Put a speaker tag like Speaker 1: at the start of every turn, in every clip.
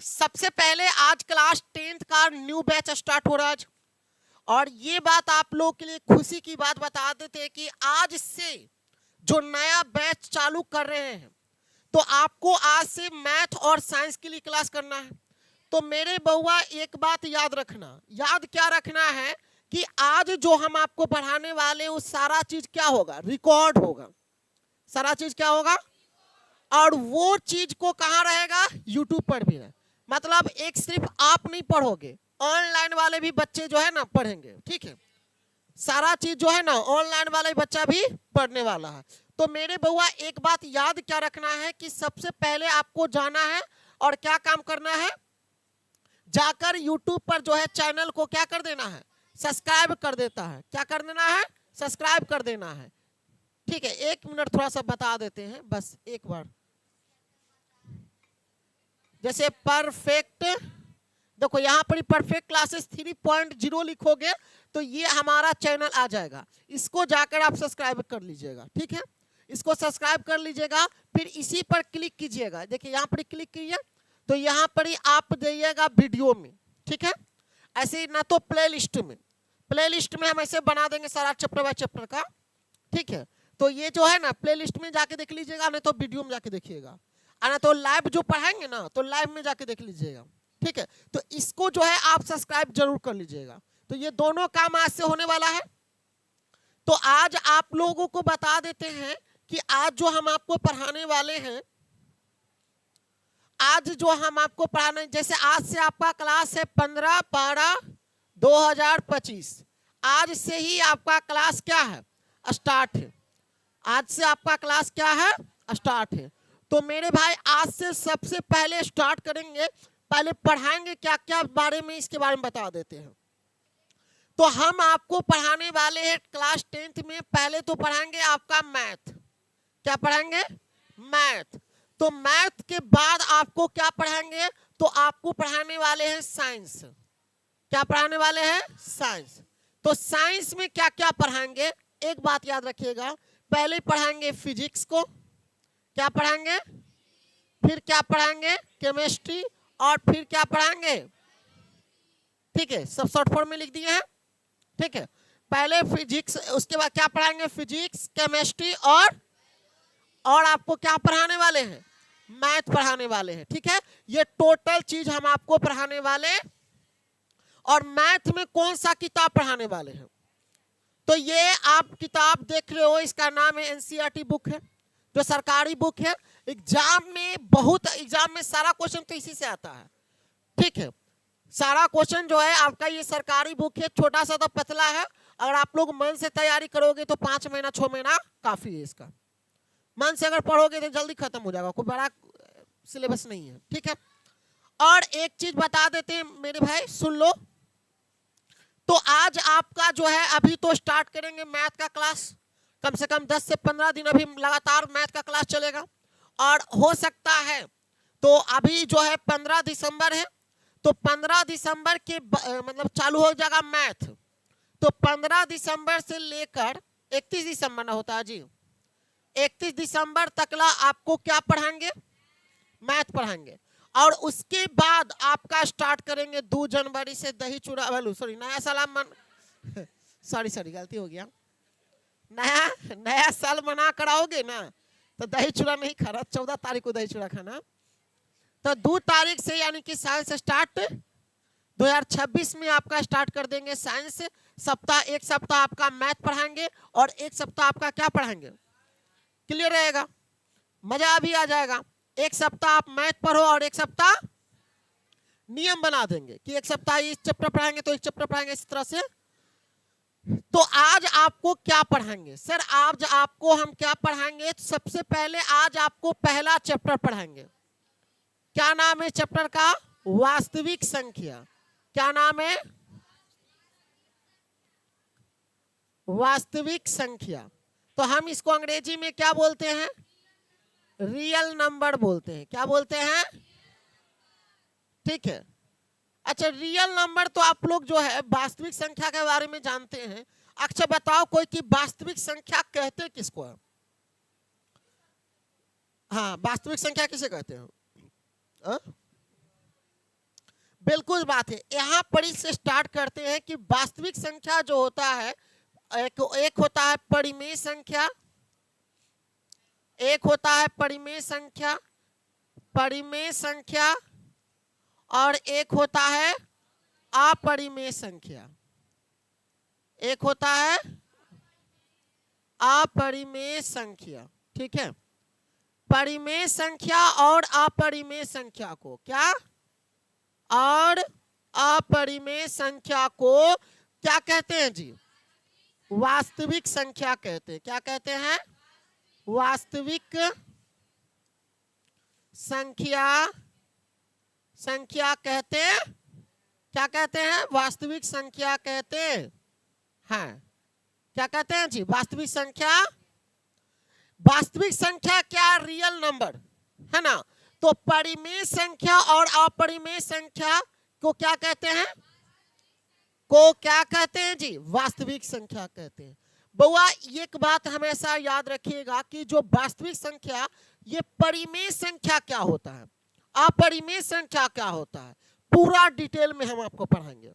Speaker 1: सबसे पहले आज क्लास 10th का न्यू बैच स्टार्ट हो रहा है आज। और ये बात आप लोग के लिए खुशी की बात बता देते हैं कि आज से जो नया बैच चालू कर रहे हैं तो आपको आज से मैथ और साइंस के लिए क्लास करना है। तो मेरे बउआ एक बात याद रखना, याद क्या रखना है कि आज जो हम आपको पढ़ाने वाले हैं वो सारा चीज क्या होगा, रिकॉर्ड होगा। सारा चीज क्या होगा, और वो चीज को कहाँ रहेगा, यूट्यूब पर भी है। मतलब एक सिर्फ आप नहीं पढ़ोगे, ऑनलाइन वाले भी बच्चे जो है ना पढ़ेंगे। ठीक है, सारा चीज जो है ना ऑनलाइन वाला बच्चा भी पढ़ने वाला है। तो मेरे बउआ एक बात याद क्या रखना है कि सबसे पहले आपको जाना है और क्या काम करना है, जाकर यूट्यूब पर जो है चैनल को क्या कर देना है, सब्सक्राइब कर देता है। क्या कर देना है, सब्सक्राइब कर देना है। ठीक है, 1 मिनट थोड़ा सा बता देते हैं बस एक बार। जैसे परफेक्ट, देखो यहाँ पर परफेक्ट क्लासेस 3.0 लिखोगे तो ये हमारा चैनल आ जाएगा। इसको जाकर आप सब्सक्राइब कर लीजिएगा। ठीक है, इसको सब्सक्राइब कर लीजिएगा, फिर इसी पर क्लिक कीजिएगा। देखिए यहाँ पर क्लिक कीजिए तो यहाँ पर ही आप जाइएगा वीडियो में। ठीक है, ऐसे ही ना तो प्लेलिस्ट में, प्लेलिस्ट में हम ऐसे बना देंगे सारा चैप्टर बाय चैप्टर का। ठीक है, तो ये जो है ना प्लेलिस्ट में जाके देख लीजिएगा, नहीं तो वीडियो में जाके देखिएगा, ना तो लाइव जो पढ़ाएंगे ना तो लाइव में जाके देख लीजिएगा। ठीक है, तो इसको जो है आप सब्सक्राइब जरूर कर लीजिएगा। तो ये दोनों काम आज से होने वाला है। तो आज आप लोगों को बता देते हैं कि आज जो हम आपको पढ़ाने वाले हैं, आज जो हम आपको पढ़ाने, जैसे आज से आपका क्लास है 15/12/2025। आज से ही आपका क्लास क्या है, स्टार्ट है। आज से आपका क्लास क्या है, स्टार्ट है। तो मेरे भाई आज से सबसे पहले स्टार्ट करेंगे, पहले पढ़ाएंगे क्या क्या बारे में, इसके बारे में बता देते हैं। तो हम आपको पढ़ाने वाले हैं क्लास 10th में, पहले तो पढ़ाएंगे आपका मैथ। क्या पढ़ाएंगे, मैथ। तो मैथ के बाद आपको क्या पढ़ाएंगे, तो आपको पढ़ाने वाले हैं साइंस। क्या पढ़ाने वाले हैं, साइंस। तो साइंस में क्या क्या पढ़ाएंगे, एक बात याद रखिएगा, पहले पढ़ाएंगे फिजिक्स को, क्या पढ़ाएंगे, फिर क्या पढ़ाएंगे, केमिस्ट्री, और फिर क्या पढ़ाएंगे। ठीक है, सब शॉर्ट फॉर्म में लिख दिए हैं। ठीक है, पहले फिजिक्स, उसके बाद क्या पढ़ाएंगे, फिजिक्स, केमिस्ट्री, और आपको क्या पढ़ाने वाले हैं, मैथ पढ़ाने वाले हैं। ठीक है, ये टोटल चीज हम आपको पढ़ाने वाले। और मैथ में कौन सा किताब पढ़ाने वाले हैं, तो ये आप किताब देख रहे हो, इसका नाम है एनसीईआरटी बुक है, जो सरकारी बुक है। एग्जाम में बहुत, एग्जाम में सारा क्वेश्चन तो इसी से आता है। ठीक है, सारा क्वेश्चन जो है आपका, ये सरकारी बुक है, छोटा सा तो पतला है। अगर आप लोग मन से तैयारी करोगे तो 5 महीना 6 महीना काफी है इसका। मन से अगर पढ़ोगे तो जल्दी खत्म हो जाएगा, कोई बड़ा सिलेबस नहीं है। ठीक है, और एक चीज बता देते हैं मेरे भाई, सुन लो। तो आज आपका जो है, अभी तो स्टार्ट करेंगे मैथ का क्लास, कम से कम 10 से 15 दिन अभी लगातार मैथ का क्लास चलेगा। और हो सकता है तो अभी जो है 15 दिसंबर है, तो 15 दिसंबर के मतलब चालू हो जाएगा मैथ। तो 15 दिसंबर से लेकर 31 दिसंबर ना होता है जी, 31 दिसंबर तकला आपको क्या पढ़ाएंगे, मैथ पढ़ाएंगे। और उसके बाद आपका स्टार्ट करेंगे 2 जनवरी से दही चूड़ा, सॉरी नया साल मन सॉरी गलती हो गया, नया साल मना कराओगे ना तो दही चूड़ा नहीं खाना, 14 तारीख को दही चूड़ा खाना। तो 2 तारीख से यानी कि साइंस स्टार्ट, 2026 में आपका स्टार्ट कर देंगे साइंस। सप्ताह, एक सप्ताह आपका मैथ पढ़ाएंगे और एक सप्ताह आपका क्या पढ़ाएंगे, क्लियर रहेगा, मजा भी आ जाएगा। एक सप्ताह आप मैथ पढ़ो और एक सप्ताह नियम बना देंगे कि एक सप्ताह इस चैप्टर पढ़ाएंगे तो एक चैप्टर पढ़ाएंगे, इस तरह से। तो आज आपको क्या पढ़ाएंगे सर, आज आपको हम क्या पढ़ाएंगे, सबसे पहले आज आपको पहला चैप्टर पढ़ाएंगे। क्या नाम है चैप्टर का, वास्तविक संख्या। क्या नाम है, वास्तविक संख्या। तो हम इसको अंग्रेजी में क्या बोलते हैं, रियल नंबर बोलते हैं। क्या बोलते हैं, ठीक है। अच्छा, रियल नंबर तो आप लोग जो है वास्तविक संख्या के बारे में जानते हैं। अच्छा बताओ कोई कि वास्तविक संख्या कहते किसको है, हाँ वास्तविक संख्या किसे कहते हैं, बिल्कुल बात है। यहाँ पर इससे स्टार्ट करते हैं कि वास्तविक संख्या जो होता है, एक होता है परिमेय संख्या, एक होता है परिमेय संख्या, परिमेय संख्या, और एक होता है अपरिमेय संख्या। एक होता है अपरिमेय संख्या, ठीक है। परिमेय संख्या और अपरिमेय संख्या को क्या, और अपरिमेय संख्या को क्या कहते हैं जी? वास्तविक संख्या कहते हैं। क्या कहते हैं? वास्तविक संख्या, संख्या कहते हैं। क्या कहते हैं? वास्तविक संख्या कहते हैं। क्या कहते हैं जी? वास्तविक संख्या। वास्तविक संख्या क्या? रियल नंबर, है ना। तो परिमेय संख्या और अपरिमेय संख्या को क्या कहते हैं? को क्या कहते हैं जी? वास्तविक संख्या कहते हैं। बउआ एक बात हमेशा याद रखिएगा कि जो वास्तविक संख्या, ये परिमेय संख्या क्या होता है, अपरिमेय संख्या क्या होता है, पूरा डिटेल में हम आपको पढ़ाएंगे,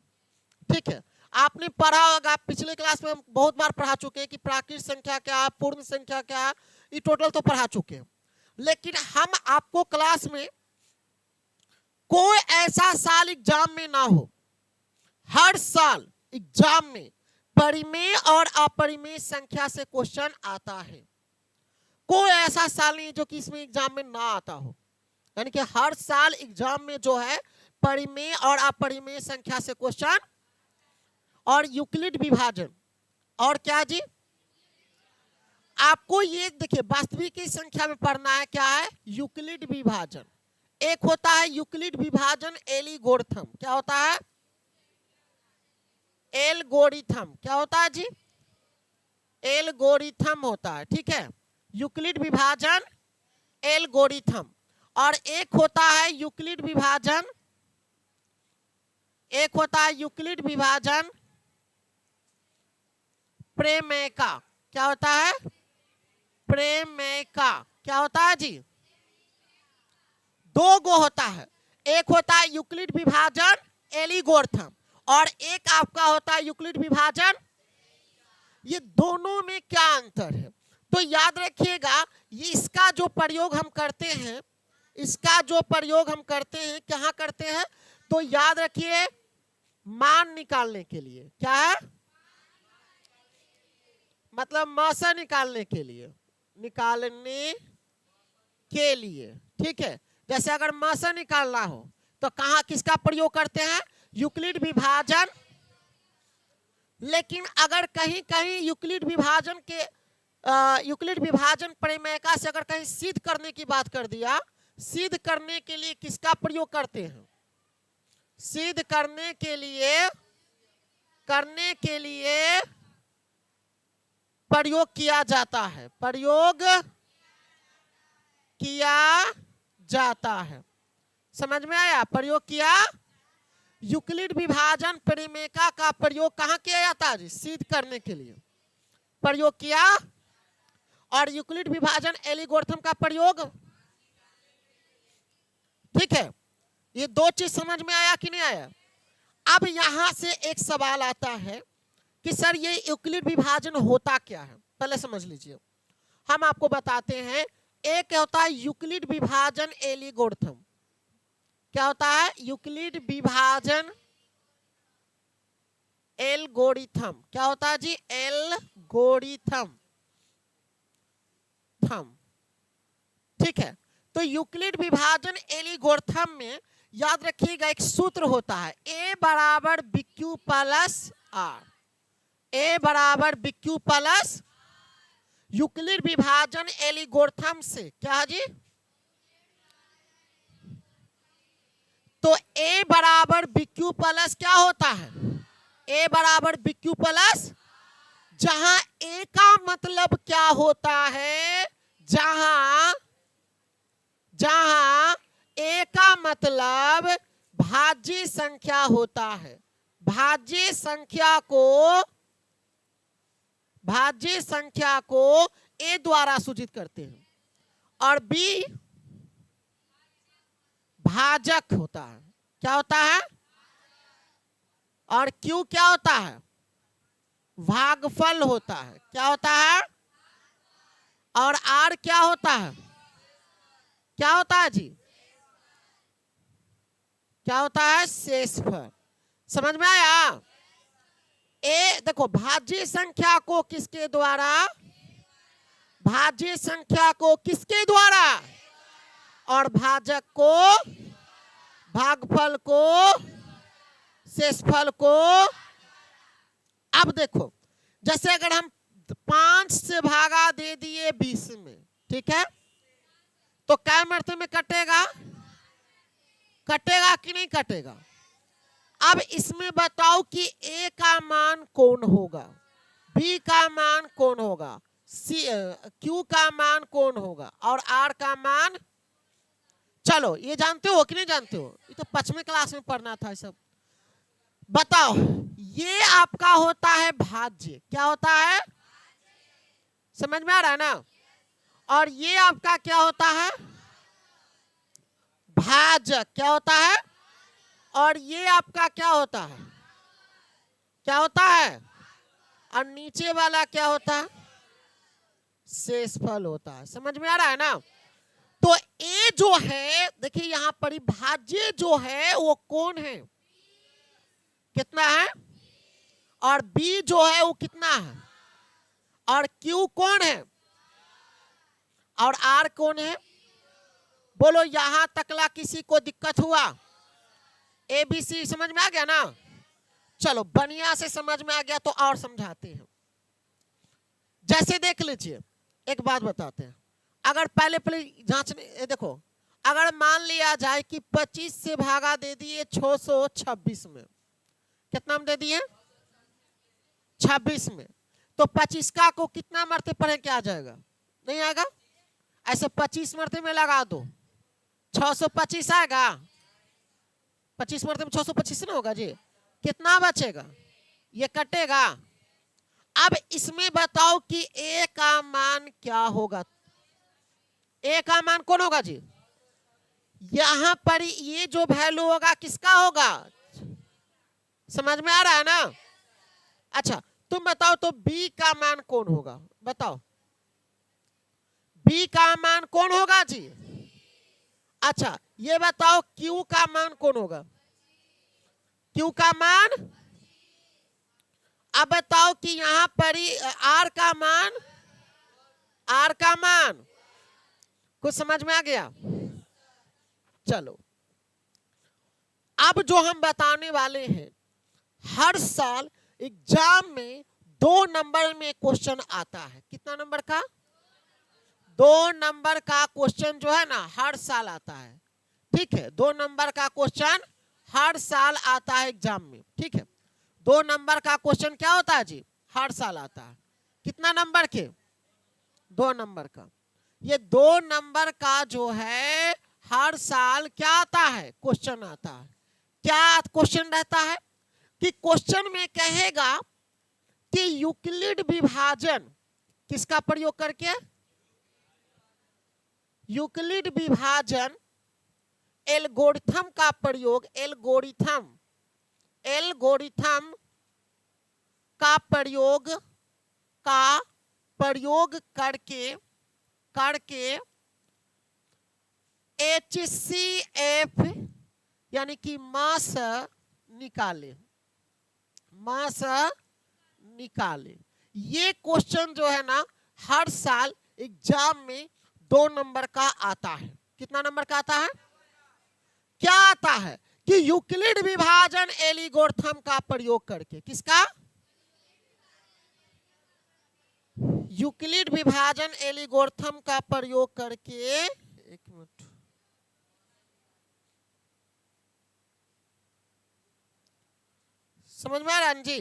Speaker 1: ठीक है। आपने पढ़ा होगा, पिछले क्लास में हम बहुत बार पढ़ा चुके हैं कि प्राकृत संख्या क्या है, पूर्ण संख्या क्या है, ये टोटल तो पढ़ा चुके हैं। लेकिन हम आपको क्लास में कोई ऐसा साल एग्जाम में ना हो, हर साल एग्जाम में परिमेय और अपरिमेय संख्या से क्वेश्चन आता है। कोई ऐसा साल नहीं जो कि इसमें एग्जाम में ना आता हो, यानी कि हर साल एग्जाम में जो है परिमेय और अपरिमेय संख्या से क्वेश्चन, और यूक्लिड विभाजन, और क्या जी? आपको ये देखिए वास्तविक की संख्या में पढ़ना है, क्या है? यूक्लिड विभाजन। एक होता है यूक्लिड विभाजन एल्गोरिथम। क्या होता है? एल्गोरिथम। क्या होता है जी? एल्गोरिथम होता है, ठीक है। यूक्लिड विभाजन एल्गोरिथम। और एक होता है यूक्लिड विभाजन, एक होता है यूक्लिड विभाजन प्रमेय का। क्या होता है? प्रमेय का। क्या होता है जी? दो गो होता है, एक होता है यूक्लिड विभाजन एल्गोरिथम, और एक आपका होता है यूक्लिड विभाजन। ये दोनों में क्या अंतर है? तो याद रखिएगा, ये इसका जो प्रयोग हम करते हैं, इसका जो प्रयोग हम करते हैं, कहाँ करते हैं? तो याद रखिए, मान निकालने के लिए। क्या है? मतलब मौसा निकालने के लिए, निकालने के लिए, ठीक है। जैसे अगर मौसा निकालना हो तो कहाँ किसका प्रयोग करते हैं? यूक्लिड विभाजन। लेकिन अगर कहीं कहीं यूक्लिड विभाजन के यूक्लिड विभाजन प्रमेयिका से अगर कहीं सिद्ध करने की बात कर दिया, सिद्ध करने के लिए किसका प्रयोग करते हैं? सिद्ध करने के लिए प्रयोग किया जाता है, प्रयोग किया जाता है। समझ में आया? प्रयोग किया। यूक्लिड विभाजन प्रमेयिका का प्रयोग कहाँ किया जाता है? सिद्ध करने के लिए प्रयोग किया। और यूक्लिड विभाजन एल्गोरिथम का प्रयोग, ठीक है। ये दो चीज समझ में आया कि नहीं आया? अब यहां से एक सवाल आता है कि सर ये यूक्लिड विभाजन होता क्या है? पहले समझ लीजिए, हम आपको बताते हैं। एक होता है यूक्लिड विभाजन एल्गोरिथम। क्या होता है? यूक्लिड विभाजन एल्गोरिथम। क्या होता है जी? एल्गोरिथम, ठीक है। तो यूक्लिड विभाजन एल्गोरिथम में याद रखिएगा एक सूत्र होता है, ए बराबर BQ प्लस आर। ए बराबर BQ प्लस। यूक्लिड विभाजन एल्गोरिथम से क्या जी? तो ए बराबर BQ प्लस क्या होता है? ए बराबर BQ प्लस, जहां ए का मतलब क्या होता है? जहां ए का मतलब भाज्य संख्या होता है। भाज्य संख्या को ए द्वारा सूचित करते हैं, और बी भाजक होता है। क्या होता है? और क्यू क्या होता है? भागफल होता है। क्या होता है? और आर क्या होता है? क्या होता है जी? क्या होता है? शेषफल। समझ में आया? ए देखो, भाज्य संख्या को किसके द्वारा? भाज्य संख्या को किसके द्वारा? और भाजक को, भागफल को, शेषफल को। अब देखो, जैसे अगर हम 5 से भागा दे दिए 20 में, ठीक है, तो क्या मरते में कटेगा? कटेगा कि नहीं कटेगा? अब इसमें बताओ कि ए का मान कौन होगा, बी का मान कौन होगा, क्यू का मान कौन होगा, और आर का मान? चलो ये जानते हो कि नहीं जानते हो? ये तो 5वीं क्लास में पढ़ना था सब। बताओ, ये आपका होता है भाज्य। क्या होता है? समझ में आ रहा है ना? और ये आपका क्या होता है? भाजक। क्या होता है? और ये आपका क्या होता है? क्या होता है? और नीचे वाला क्या होता है? शेषफल होता है। समझ में आ रहा है ना? तो ए जो है, देखिए यहां पर भाज्य जो है वो कौन है? कितना है? और बी जो है वो कितना है? और क्यू कौन है? और आर कौन है? बोलो, यहां तकला किसी को दिक्कत हुआ? ABC समझ में आ गया ना? चलो बढ़िया से समझ में आ गया तो और समझाते हैं। जैसे देख लीजिए, एक बात बताते हैं। अगर पहले जांचने, देखो, अगर मान लिया जाए कि 25 से भागा दे दिए 626 में, कितना में दे दिए? 26 में, तो 25 का को कितना मरते पढ़े क्या आ जाएगा? नहीं आएगा? ऐसे 25 मरते में लगा दो, 625 आएगा। 25 मरते में 625 ना होगा जी? कितना बचेगा? ये कटेगा। अब इसमें बताओ कि ए का मान क्या होगा? ए का मान कौन होगा जी? यहां पर ये जो वैल्यू होगा किसका होगा? समझ में आ रहा है ना? अच्छा तुम बताओ, तो बी का मान कौन होगा? बताओ, बी का मान कौन होगा जी? अच्छा ये बताओ, क्यू का मान कौन होगा? क्यू का मान? अब बताओ कि यहां पर आर का मान, आर का मान कुछ समझ में आ गया? चलो अब जो हम बताने वाले हैं, हर साल एग्जाम में 2 नंबर में क्वेश्चन आता है। कितना नंबर का? 2 नंबर का क्वेश्चन जो है ना हर साल आता है। ठीक है, 2 नंबर का क्वेश्चन हर साल आता है एग्जाम में। ठीक है, 2 नंबर का क्वेश्चन क्या होता है जी? हर साल आता है। कितना नंबर के? 2 नंबर का। ये 2 नंबर का जो है हर साल क्या आता है? क्वेश्चन आता है। क्या क्वेश्चन रहता है? कि क्वेश्चन में कहेगा कि यूक्लिड विभाजन किसका प्रयोग करके? यूक्लिड विभाजन एल्गोरिथम का प्रयोग, एल्गोरिथम का प्रयोग करके HCF यानी कि मास निकाले। ये क्वेश्चन जो है ना हर साल एग्जाम में 2 नंबर का आता है। कितना नंबर का आता है? क्या आता है? कि यूक्लिड विभाजन एल्गोरिथम का प्रयोग करके। किसका? यूक्लिड विभाजन एल्गोरिथम का प्रयोग करके। एक मिनट, समझ में आ रहा है जी?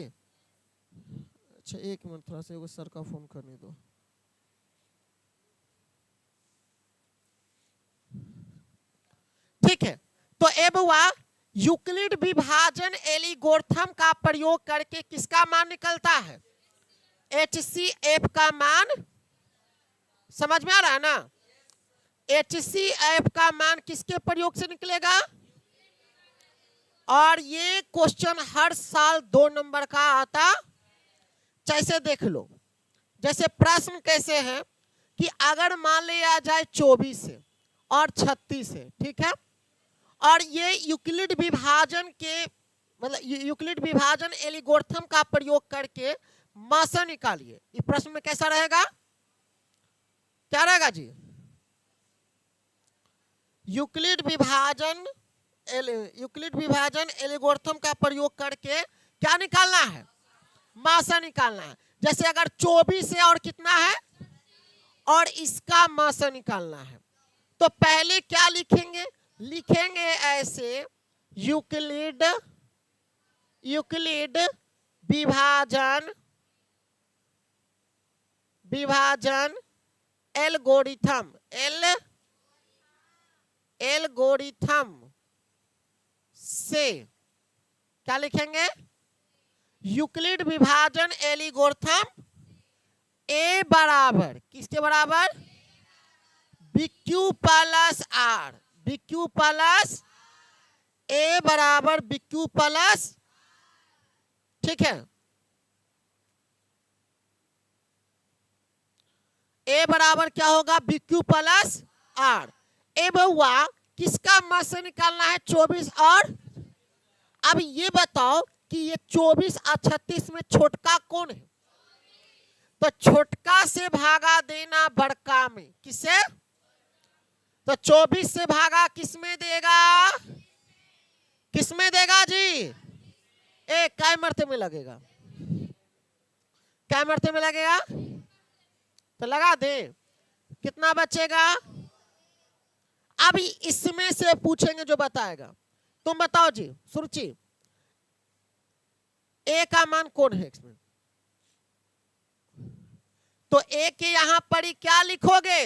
Speaker 1: अच्छा एक मिनट, थोड़ा सा सर का फोन करने दो। ठीक है, तो अब हुआ यूक्लिड विभाजन एल्गोरिथम का प्रयोग करके किसका मान निकलता है? HCF का मान। समझ में आ रहा है ना? HCF का मान किसके प्रयोग से निकलेगा? और ये क्वेश्चन हर साल 2 नंबर का आता। जैसे देख लो, जैसे प्रश्न कैसे है कि अगर मान लिया जाए 24 है और 36 है, ठीक है, और ये यूक्लिड विभाजन के मतलब यूक्लिड विभाजन एल्गोरिथम का प्रयोग करके मासा निकालिए। इस प्रश्न में कैसा रहेगा, क्या रहेगा जी? यूक्लिड विभाजन एल्गोरिथम का प्रयोग करके क्या निकालना है? मासा निकालना है। जैसे अगर 24 है और कितना है और इसका मासा निकालना है, तो पहले क्या लिखेंगे? लिखेंगे ऐसे, यूक्लिड विभाजन एल्गोरिथम से क्या लिखेंगे? यूक्लिड विभाजन एल्गोरिथम ए बराबर किसके बराबर? BQ plus R. BQ plus A बराबर BQ प्लस, ठीक है, ए बराबर क्या होगा? BQ plus are. ए बहुआ किसका मास निकालना है? 24 और। अब ये बताओ कि ये 24 और 36 में छोटका कौन है? तो छोटका से भागा देना बड़का में। किसे? तो 24 से भागा किस में देगा? किस में देगा जी? एक काय मरते में लगेगा, क्या मरते में लगेगा? तो लगा दे, कितना बचेगा? अभी इसमें से पूछेंगे जो बताएगा। तुम बताओ जी सुरुचि, ए का मान कौन है इसमें? तो ए के यहां पर ही क्या लिखोगे?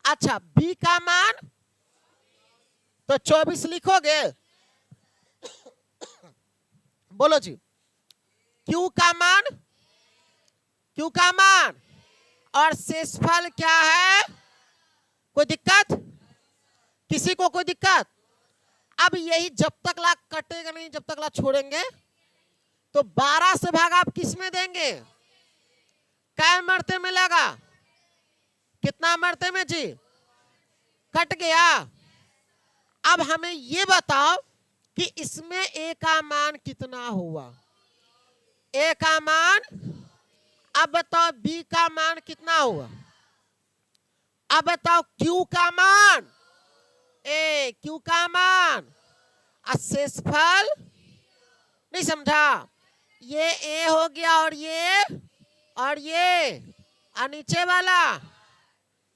Speaker 1: अच्छा, बी का मान तो 24 लिखोगे। बोलो जी, क्यू का मान, क्यू का मान और शेषफल क्या है? कोई दिक्कत? किसी को कोई दिक्कत? अब यही जब तक लाख कटेगा नहीं, जब तक लाख छोड़ेंगे, तो 12 से भाग आप किस में देंगे? कै मरते में लगा? कितना मरते में जी? कट गया। अब हमें ये बताओ कि इसमें ए का मान कितना हुआ? ए का मान। अब बताओ बी का मान कितना हुआ? अब बताओ क्यू का मान, ए क्यू का मान, शेषफल नहीं समझा? ये ए हो गया और ये और नीचे वाला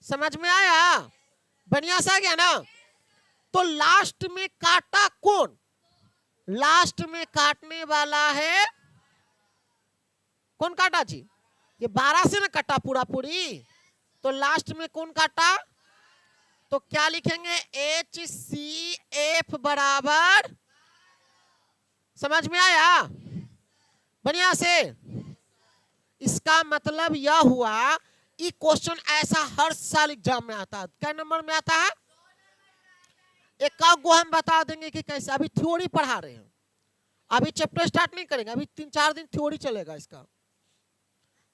Speaker 1: समझ में आया? बढ़िया सा गया ना? तो लास्ट में काटा कौन? लास्ट में काटने वाला है कौन? काटा जी? ये 12 से ना कटा पूरा पूरी, तो लास्ट में कौन काटा? तो क्या लिखेंगे? HCF बराबर, समझ में आया? बढ़िया से। इसका मतलब यह हुआ, ये क्वेश्चन ऐसा हर साल एग्जाम में आता है। क्या नंबर में आता है? एक को हम बता देंगे कि कैसे। अभी थ्योरी पढ़ा रहे हैं, अभी चैप्टर स्टार्ट नहीं करेंगे, अभी 3-4 दिन थ्योरी चलेगा इसका।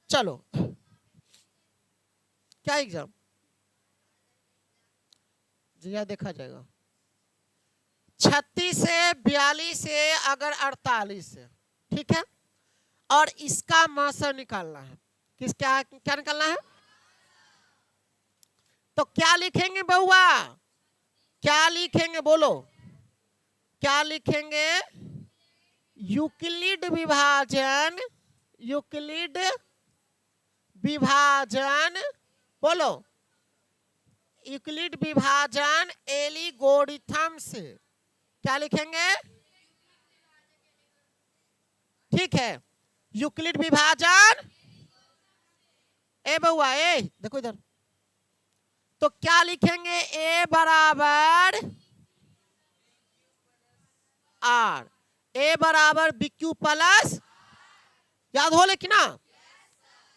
Speaker 1: चलो, क्या एग्जाम जी यह देखा जाएगा। 36 से 42 से अगर 48 से, ठीक है, और इसका मासा निकालना है। किस क्या क्या निकालना है? तो क्या लिखेंगे बउआ? क्या लिखेंगे बोलो? क्या लिखेंगे? यूक्लिड विभाजन बोलो, यूक्लिड विभाजन एल्गोरिथम से क्या लिखेंगे? ठीक है, यूक्लिड विभाजन, ए बउआ ए देखो इधर, तो क्या लिखेंगे? ए बराबर आर, ए बराबर BQ प्लस, याद हो लेकिन ना?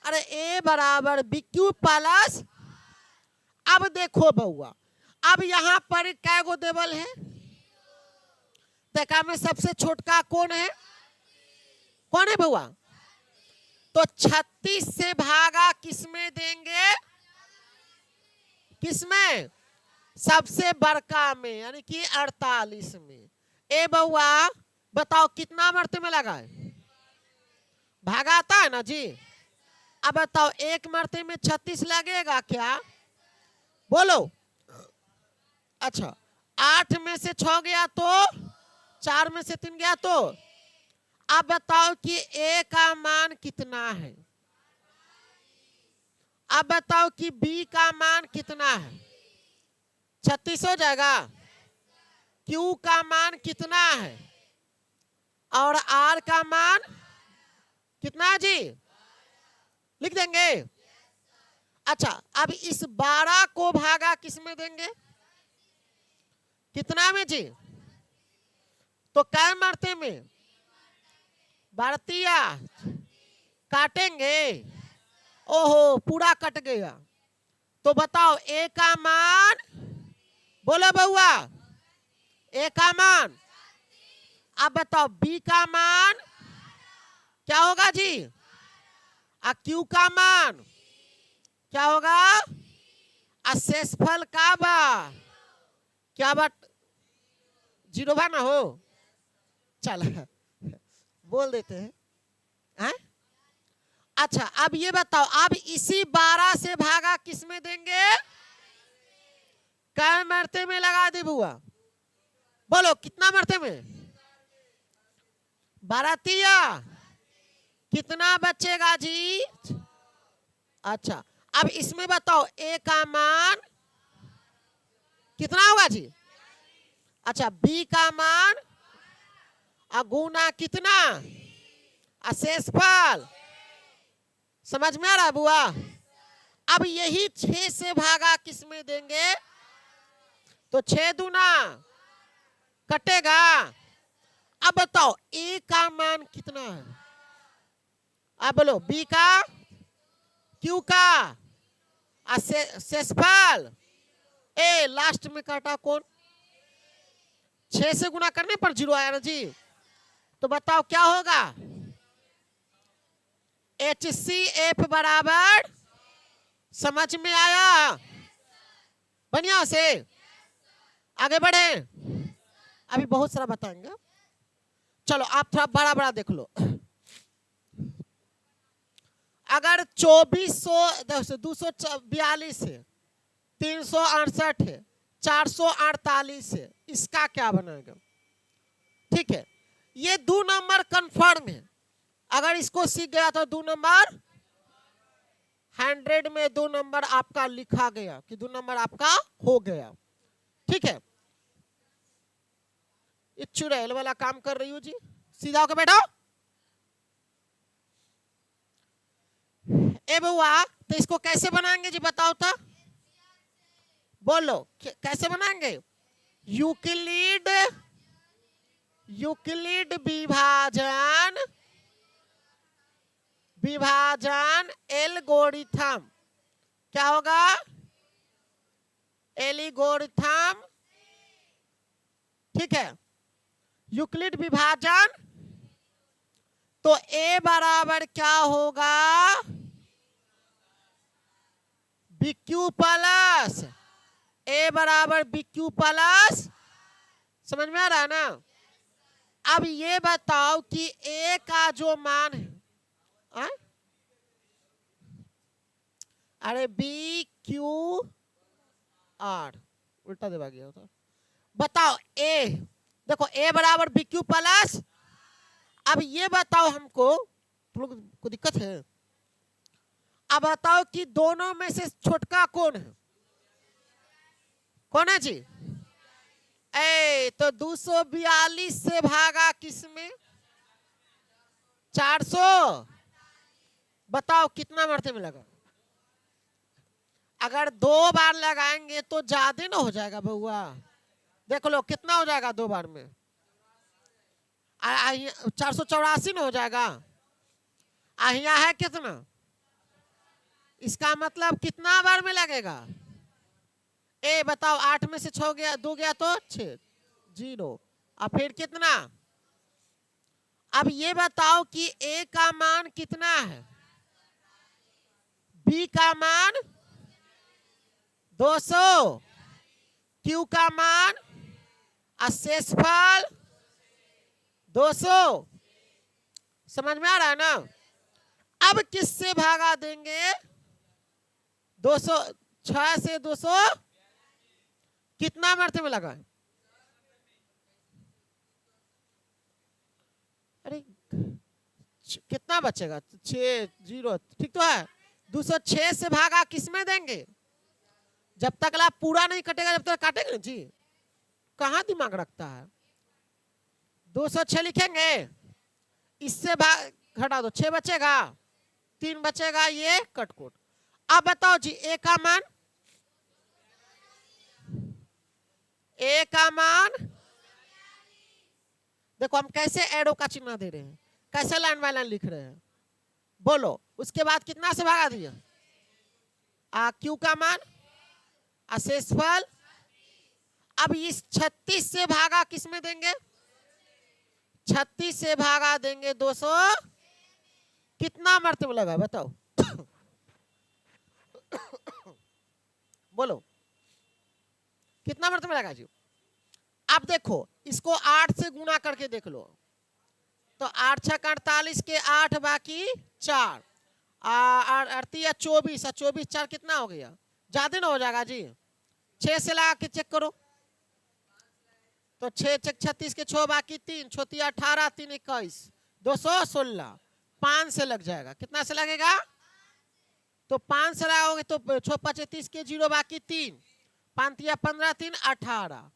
Speaker 1: अरे ए बराबर BQ प्लस। अब देखो बउआ, अब यहां पर कै गो देवल है? तका में सबसे छोटका कौन है? कौन है भैया? तो 36 से भागा किसमें देंगे? किसमें? सबसे बड़का में, यानी कि 48 में। ए बउआ बताओ कितना मरते में लगा है? भागा आता है ना जी। अब बताओ एक मरते में 36 लगेगा क्या? बोलो। अच्छा 8 में से 6 गया तो 4 में से 3 गया तो। अब बताओ कि ए का मान कितना है? अब बताओ कि बी का मान कितना है? 36 हो जाएगा। क्यू का मान कितना है? और आर का मान कितना है जी? लिख देंगे। अच्छा अब इस 12 को भागा किस में देंगे? कितना में जी? तो कै मरते में? भारतीय काटेंगे। ओहो पूरा कट गया। तो बताओ ए का मान, बोलो बउआ, ए का मान। अब बताओ बी का मान क्या होगा जी? क्यू का मान क्या होगा? शेषफल का बा क्या बा? 0 बा ना हो। चल बोल देते हैं। अच्छा अब ये बताओ, अब इसी 12 से भागा किस में देंगे? कै मरते में लगा दे बुआ? बोलो कितना मरते में? भारतीय कितना बचेगा जी? अच्छा अब इसमें बताओ ए का मान कितना होगा जी? अच्छा बी का मान गुना कितना? शेषफल। समझ में आ रहा है बुआ? अब यही 6 से भागा किस में देंगे? तो 6 दूना कटेगा। अब बताओ ए का मान कितना है? अब बोलो बी का, क्यू का, शेषफल। ए लास्ट में काटा कौन? 6 से गुना करने पर 0 आया ना जी। तो बताओ क्या होगा? HCF बराबर, समझ में आया? बढ़िया से आगे बढ़े। अभी बहुत सारा बताएंगे। चलो आप थोड़ा बड़ा बड़ा देख लो। अगर 2400 242 है, 368 है, 448 है, इसका क्या बनेगा? ठीक है ये 2 नंबर कंफर्म है। अगर इसको सीख गया तो 2 नंबर 100 में 2 नंबर आपका लिखा गया कि 2 नंबर आपका हो गया। ठीक है ये चुड़ैल वाला काम कर रही हूँ जी। सीधा होकर बैठो। ए बुआ तो इसको कैसे बनाएंगे जी? बताओ तो। बोलो कैसे बनाएंगे? यूक्लिड विभाजन एल्गोरिथम। क्या होगा? एल्गोरिथम। ठीक है यूक्लिड विभाजन। तो ए बराबर क्या होगा? BQ प्लस ए बराबर BQ प्लस। समझ में आ रहा है ना? अब ये बताओ कि ए का जो मान है, अरे BQR उल्टा देवा गया होता। बताओ ए, देखो ए बराबर BQ प्लस। अब ये बताओ हमको, तुम लोग को दिक्कत है? अब बताओ कि दोनों में से छोटका कौन है? कौन है जी? ए तो 242 से भागा किसमें? 400। बताओ कितना मरते में लगा? अगर 2 बार लगाएंगे तो ज्यादा ना हो जाएगा बउआ? देख लो कितना हो जाएगा 2 बार में? 484 ना हो जाएगा? यहाँ है कितना? इसका मतलब कितना बार में लगेगा? ए बताओ 8 में से 6 गया, 2 गया तो 6, 0, और फिर कितना। अब ये बताओ कि ए का मान कितना है, बी का मान 200, क्यू का मान शेषफल 200। समझ में आ रहा है ना। अब किससे भागा देंगे, 200, 6 से 200 कितना मरते में लगा है, अरे कितना बचेगा, 6 0, ठीक तो है। 206 से भागा किसमें देंगे, जब तक लाभ पूरा नहीं कटेगा जब तक काटेंगे ना जी, कहाँ दिमाग रखता है। 206 लिखेंगे, इससे भाग घटा दो, 6 बचेगा, 3 बचेगा, ये कटकोट। अब बताओ जी ए का मान, ए का मान देखो हम कैसे एरो का चिन्ह दे रहे हैं, कैसे लाइन बाय लाइन लिख रहे हैं, बोलो। उसके बाद कितना से भागा दिया, क्यू का मान शेषफल। अब इस 36 से भागा किसमें देंगे, 36 से भागा देंगे 200, कितना मरते में लगा बताओ बोलो कितना मरते में लगा जी। अब देखो इसको 8 से गुना करके देख लो, तो 8 छक 48 के 8 बाकी 4, 38 24, 24 4 कितना हो गया, ज्यादा ना हो जाएगा जी। 6 से लगा के चेक करो, तो 6 छक 36 के 6 बाकी 3, 6 18, 3 21, 216, 5 से लग जाएगा, कितना से लगेगा, तो 5 से लगाओगे तो 6 5 30 के 0 बाकी 3, 5 15 3 18,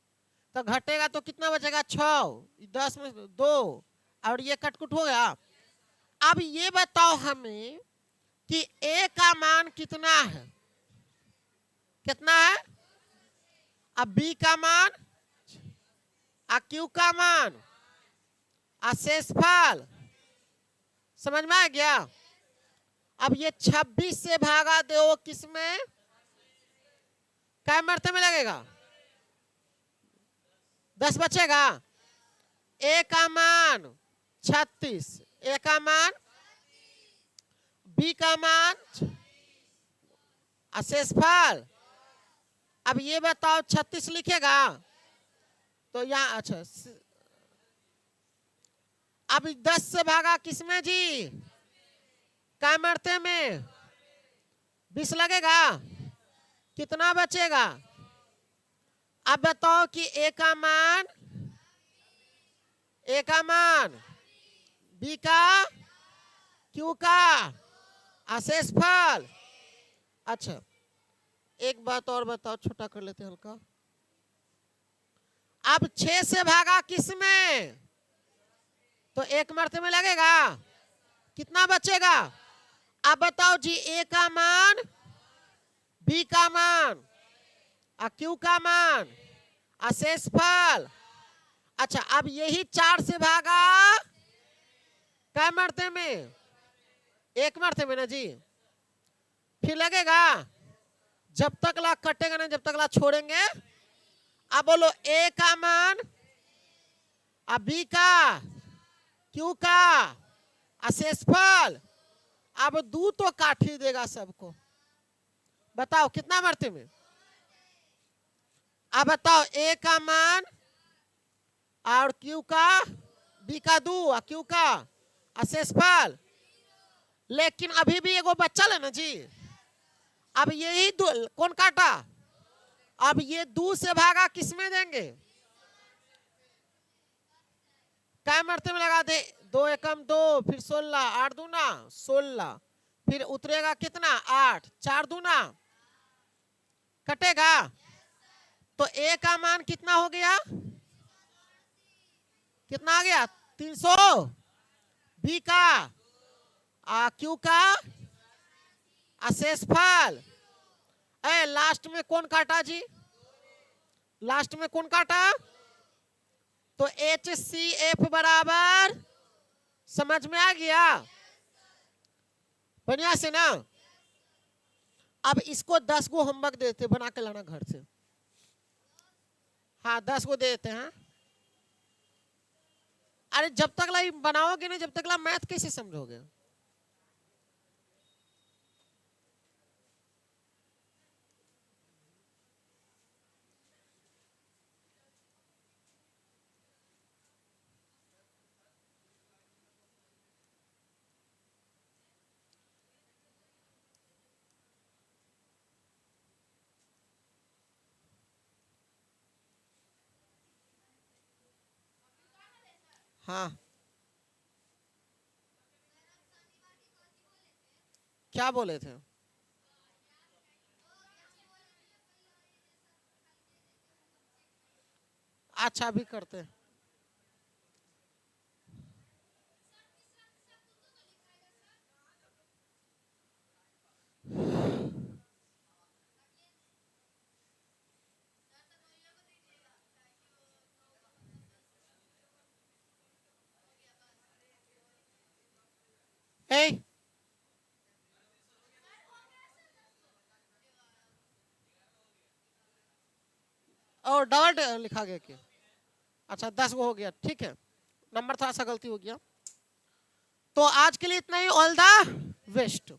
Speaker 1: तो घटेगा तो कितना बचेगा 6, 10 में 2, और ये कटकुट हो गया। अब ये बताओ हमें कि ए का मान कितना है, कितना है, अब बी का मान, क्यू का मान, शेषफल। समझ में आ गया। अब ये 26 से भागा दो किसमें, क्या मरते में लगेगा, 10 बचेगा। ए का मान 36, ए का मान, बी का मान, शेषफल। अब ये बताओ 36 लिखेगा तो यहाँ, अच्छा अब 10 से भागा किसमें जी, क्या मरते में 20 लगेगा, कितना बचेगा। अब बताओ कि ए का मान, ए का मान, बी का, क्यू का, शेषफल। अच्छा एक बात और बताओ, छोटा कर लेते हैं हल्का। अब 6 से भागा किसमें, तो 1 मरते में लगेगा, कितना बचेगा। अब बताओ जी ए का मान, बी का मान, क्यू का मान, शेषफल। अच्छा अब यही 4 से भागा क्या मरते में, 1 मरते में ना जी, फिर लगेगा, जब तक ला कटेगा ना जब तक ला छोड़ेंगे। अब बोलो ए का मान, बी का, क्यू का, शेषफल। अब 2 तो काट ही देगा सबको, बताओ कितना मरते में। अब बताओ ए का मान और क्यू का, बी का 2 और क्यू का शेषफल। लेकिन अभी भी एगो बच्चा है ना जी, अब यही कौन काटा, अब ये 2 से भागा किसमें देंगे, क्या मरते में लगा दे, 2 एकम 2, फिर 16, 8 दूना 16, फिर उतरेगा कितना 8, 4 दूना कटेगा, तो ए का मान कितना हो गया, कितना आ गया 300, बी का, क्यू का, शेषफल। लास्ट में कौन काटा जी, लास्ट में कौन काटा, तो HCF बराबर, समझ में आ गया बढ़िया से ना। अब इसको 10 को होमवर्क देते बना के लाना घर से, हाँ 10 को दे देते हैं। अरे जब तक ला बनाओगे नहीं, जब तक ला मैथ कैसे समझोगे? हाँ, क्या बोले थे? अच्छा, अभी करते हैं। ए, और डबल लिखा गया क्या? अच्छा, 10 गो हो गया, ठीक है। नंबर थोड़ा सा गलती हो गया। तो आज के लिए इतना ही। All the best.